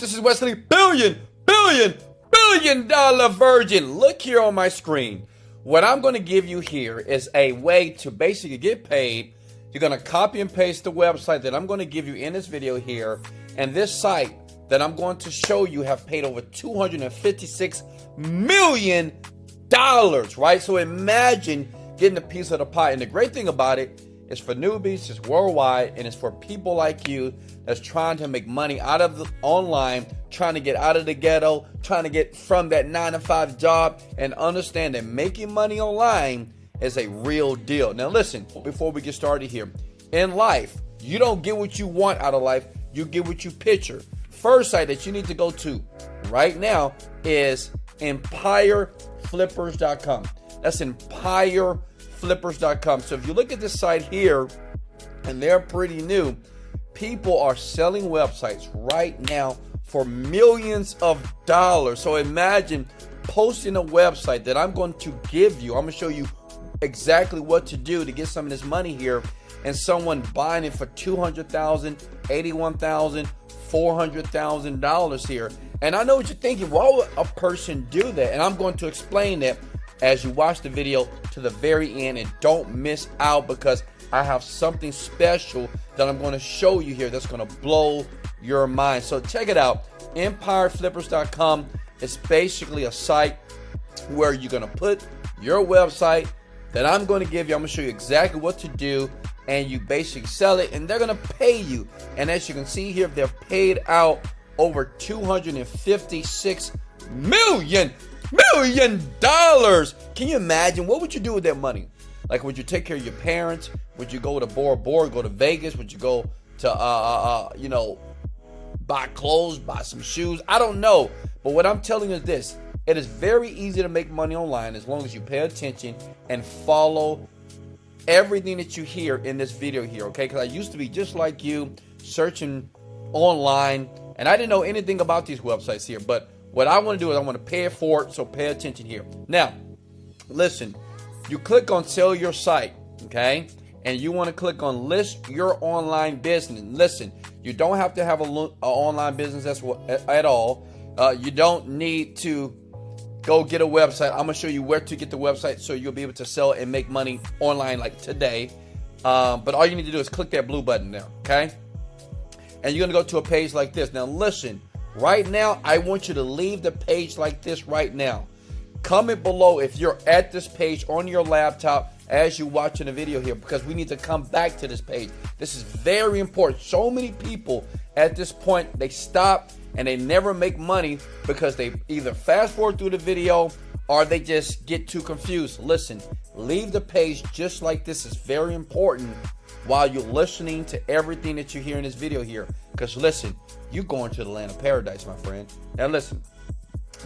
This is Wesley billion dollar virgin. Look here on my screen. What I'm going to give you here is a way to basically get paid. You're going to copy and paste the website that I'm going to give you in this video here. And this site that I'm going to show you have paid over $256 million, right? So imagine getting a piece of the pie. And the great thing about it is for newbies, it's worldwide, and it's for people like you that's trying to make money out of the online, trying to get out of the ghetto, trying to get from that 9-to-5 job, and understand that making money online is a real deal. Now listen, before we get started here, in life, you don't get what you want out of life, you get what you picture. First site that you need to go to right now is EmpireFlippers.com. That's EmpireFlippers.com. So if you look at this site here, and they're pretty new, people are selling websites right now for millions of dollars. So imagine posting a website that I'm going to give you. I'm going to show you exactly what to do to get some of this money here, and someone buying it for $200,000, $81,000, $400,000 here. And I know what you're thinking, why would a person do that? And I'm going to explain that as you watch the video to the very end, and don't miss out, because I have something special that I'm going to show you here that's going to blow your mind. So check it out. EmpireFlippers.com is basically a site where you're going to put your website that I'm going to give you. I'm going to show you exactly what to do, and you basically sell it, and they're going to pay you. And as you can see here, they've paid out over $256 million. Can you imagine? What would you do with that money? Like, would you take care of your parents? Would you go to Bora Bora, go to Vegas? Would you go to, buy clothes, buy some shoes? I don't know. But what I'm telling you is this. It is very easy to make money online as long as you pay attention and follow everything that you hear in this video here, okay? Because I used to be just like you, searching online, and I didn't know anything about these websites here. But what I want to do is I want to pay it forward, so pay attention here. Now, listen. You click on sell your site, okay? And you want to click on list your online business. Listen, you don't have to have an online business at all. You don't need to go get a website. I'm going to show you where to get the website so you'll be able to sell and make money online like today. But all you need to do is click that blue button there, okay? And you're going to go to a page like this. Now, listen, right now, I want you to leave the page like this right now. Comment below if you're at this page on your laptop as you're watching the video here, because we need to come back to this page. This is very important. So many people at this point, they stop and they never make money because they either fast forward through the video or they just get too confused. Listen, leave the page just like this. Is very important while you're listening to everything that you hear in this video here. Because listen, you're going to the land of paradise, my friend. Now listen,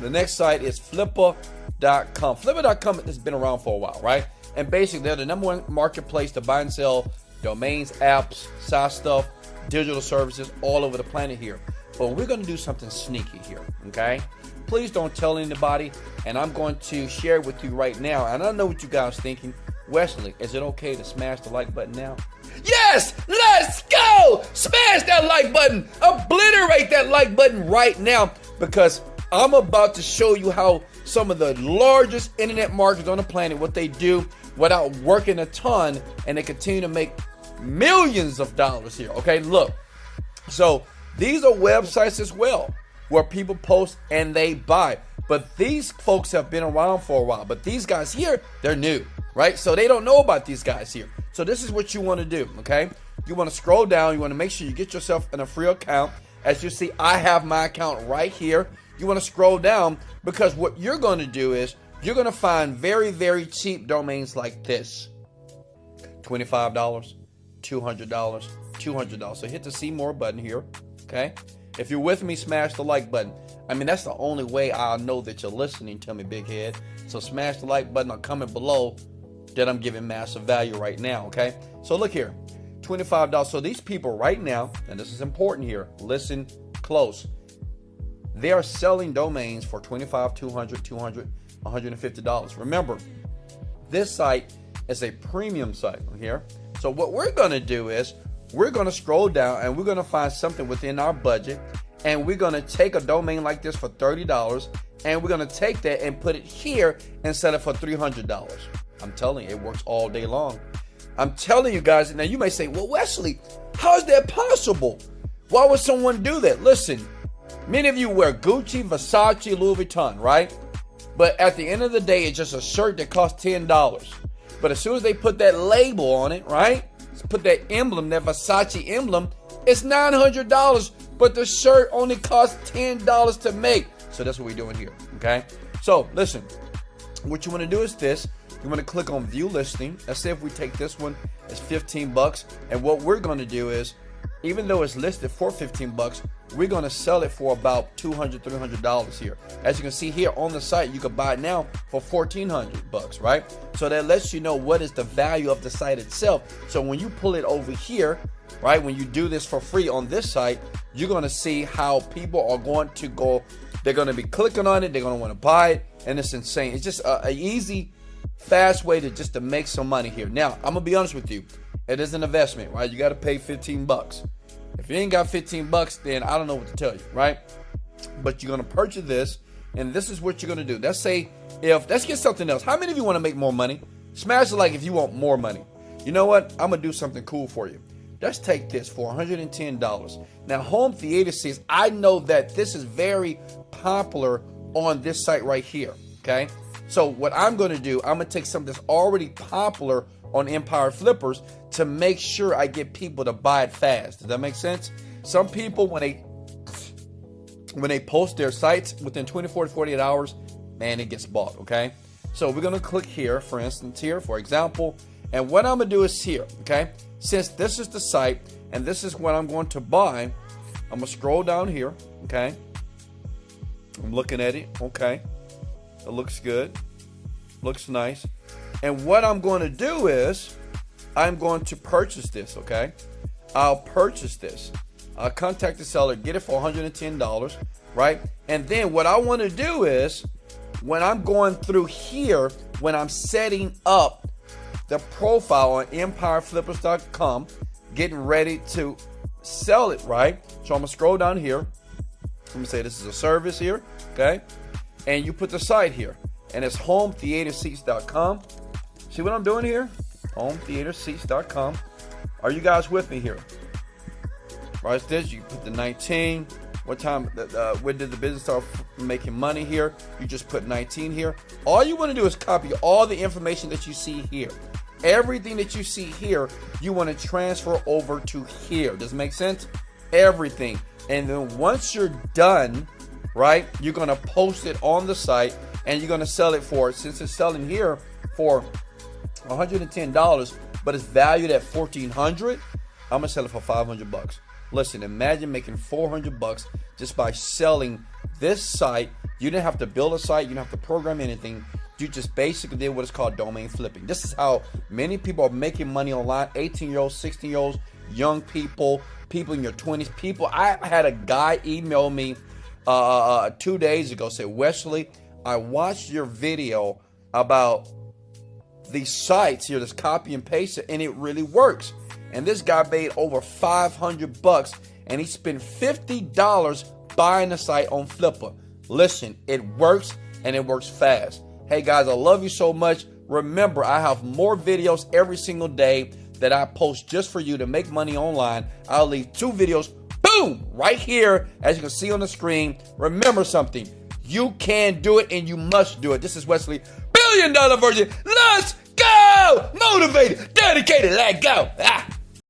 the next site is Flipper.com. Flipper.com has been around for a while, right? And basically, they're the number one marketplace to buy and sell domains, apps, SaaS stuff, digital services all over the planet here. But we're going to do something sneaky here, okay? Please don't tell anybody, and I'm going to share it with you right now. And I know what you guys are thinking. Wesley, is it okay to smash the like button now? Yes, let's go! Smash that like button. Obliterate that like button right now, because I'm about to show you how some of the largest internet marketers on the planet, what they do without working a ton, and they continue to make millions of dollars here, okay? Look, so these are websites as well where people post and they buy. But these folks have been around for a while. But these guys here, they're new, right? So they don't know about these guys here. So this is what you want to do, okay? You want to scroll down. You want to make sure you get yourself in a free account. As you see, I have my account right here. You want to scroll down, because what you're going to do is you're going to find very, very cheap domains like this. $25, $200, $200. So hit the see more button here, okay? If you're with me, smash the like button. I mean, that's the only way I'll know that you're listening to me, big head. So smash the like button or comment below that I'm giving massive value right now, okay? So look here, $25. So these people right now, and this is important here, listen close. They are selling domains for $25, $200, $200, $150. Remember, this site is a premium site here. So what we're going to do is we're going to scroll down and we're going to find something within our budget, and we're going to take a domain like this for $30, and we're going to take that and put it here and sell it for $300. I'm telling you, it works all day long. I'm telling you guys. Now, you may say, well, Wesley, how is that possible? Why would someone do that? Listen, many of you wear Gucci, Versace, Louis Vuitton, right? But at the end of the day, it's just a shirt that costs $10. But as soon as they put that label on it, right? Put that emblem, that Versace emblem, it's $900, but the shirt only costs $10 to make. So that's what we're doing here, okay? So listen, what you want to do is this. You want to click on view listing. Let's say if we take this one, it's $15. And what we're going to do is, even though it's listed for $15, we're going to sell it for about $200, $300 here. As you can see here on the site, you can buy it now for $1,400, right? So that lets you know what is the value of the site itself. So when you pull it over here, right, when you do this for free on this site, you're going to see how people are going to go. They're going to be clicking on it. They're going to want to buy it. And it's insane. It's just an easy, fast way to make some money here. Now, I'm going to be honest with you. It is an investment, right? You got to pay $15. If you ain't got $15, then I don't know what to tell you, right? But you're going to purchase this, and this is what you're going to do. Let's get something else. How many of you want to make more money? Smash the like if you want more money. You know what? I'm going to do something cool for you. Let's take this for $110. Now, home theater seats, I know that this is very popular on this site right here, okay? So what I'm going to do, I'm going to take something that's already popular on Empire Flippers to make sure I get people to buy it fast. Does that make sense? Some people, when they post their sites within 24 to 48 hours, man, it gets bought, okay? So we're going to click here, for instance, here, for example, and what I'm going to do is here, okay? Since this is the site and this is what I'm going to buy, I'm going to scroll down here, okay? I'm looking at it, okay? It looks good. Looks nice. And what I'm going to do is I'm going to purchase this, okay? I'll purchase this. I'll contact the seller, get it for $110, right? And then what I want to do is when I'm going through here, when I'm setting up the profile on empireflippers.com, getting ready to sell it, right? So I'm going to scroll down here. Let me say this is a service here, okay? And you put the site here. And it's hometheaterseats.com. See what I'm doing here? Hometheaterseats.com. Are you guys with me here? Right, it's this. You put the 19. What time? When did the business start making money here? You just put 19 here. All you want to do is copy all the information that you see here. Everything that you see here, you want to transfer over to here. Does it make sense? Everything. And then once you're done, right, you're going to post it on the site and you're going to sell it for, since it's selling here for $110, but it's valued at $1,400, I'm going to sell it for $500. Listen, imagine making $400 just by selling this site. You didn't have to build a site. You didn't have to program anything. You just basically did what is called domain flipping. This is how many people are making money online. 18-year-olds, 16-year-olds, young people, people in your 20s. People, I had a guy email me 2 days ago, say, Wesley, I watched your video about these sites here, this copy and paste it, and it really works. And this guy made over $500 and he spent $50 buying the site on Flipper. Listen, it works and it works fast. Hey guys, I love you so much. Remember, I have more videos every single day that I post just for you to make money online. I'll leave 2 videos, boom, right here, as you can see on the screen. Remember something, you can do it and you must do it. This is Wesley, $1 Billion Virgin. Let's go! Motivated, dedicated, let go.